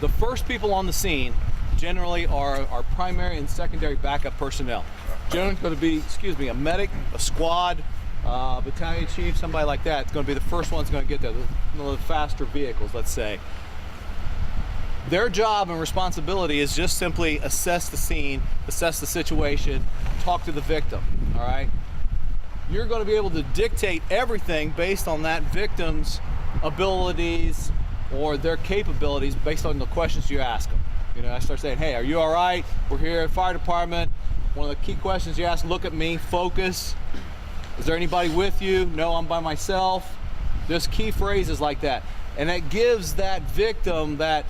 The first people on the scene generally are our primary and secondary backup personnel. Generally going to be, a medic, a squad, battalion chief, somebody like that. It's going to be the first one's going to get there, one of the faster vehicles, let's say. Their job and responsibility is just simply assess the scene, assess the situation, talk to the victim, all right? You're going to be able to dictate everything based on that victim's abilities or their capabilities based on the questions you ask them. You know, I start saying, hey, are you all right? We're here at fire department. One of the key questions you ask, look at me, focus. Is there anybody with you? No, I'm by myself. Just key phrases like that. And it gives that victim that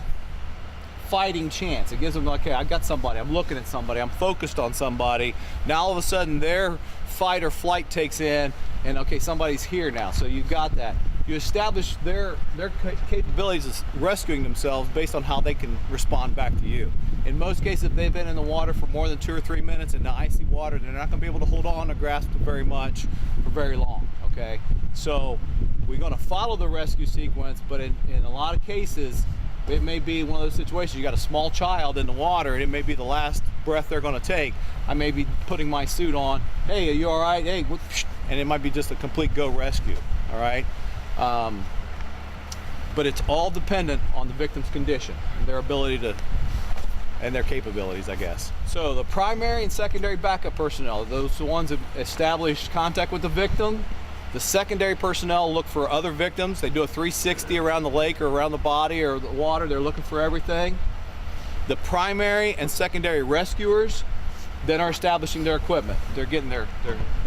fighting chance. It gives them like, okay, I got somebody, I'm looking at somebody, I'm focused on somebody. Now all of a sudden their fight or flight takes in and okay, somebody's here now. So you got that. You establish their capabilities of rescuing themselves based on how they can respond back to you. In most cases, if they've been in the water for more than 2 or 3 minutes in the icy water, they're not going to be able to hold on or grasp very much for very long, okay? So we're going to follow the rescue sequence, but in a lot of cases, it may be one of those situations, you got a small child in the water and it may be the last breath they're going to take. I may be putting my suit on, hey, are you all right? Hey, and it might be just a complete go rescue, all right? But it's all dependent on the victim's condition and their ability to, and their capabilities, I guess. So the primary and secondary backup personnel, those are the ones that establish contact with the victim. The secondary personnel look for other victims. They do a 360 around the lake or around the body or the water. They're looking for everything. The primary and secondary rescuers then are establishing their equipment. They're getting their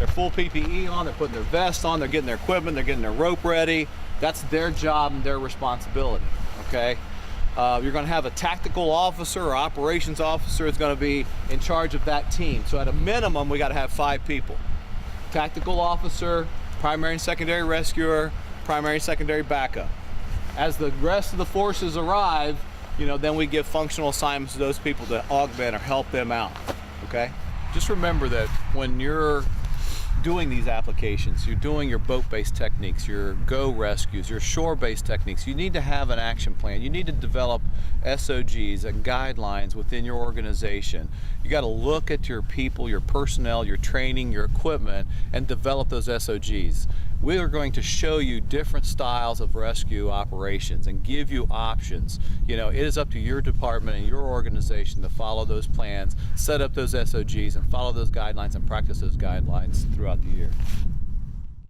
full PPE on, they're putting their vest on, they're getting their equipment, they're getting their rope ready. That's their job and their responsibility, okay? You're gonna have a tactical officer or operations officer is gonna be in charge of that team. So at a minimum, we gotta have 5 people. Tactical officer, primary and secondary rescuer, primary and secondary backup. As the rest of the forces arrive, you know, then we give functional assignments to those people to augment or help them out, okay? Just remember that when you're doing these applications, you're doing your boat-based techniques, your go rescues, your shore-based techniques, you need to have an action plan. You need to develop SOGs and guidelines within your organization. You got to look at your people, your personnel, your training, your equipment, and develop those SOGs. We are going to show you different styles of rescue operations and give you options. You know, it is up to your department and your organization to follow those plans, set up those SOGs, and follow those guidelines and practice those guidelines throughout the year.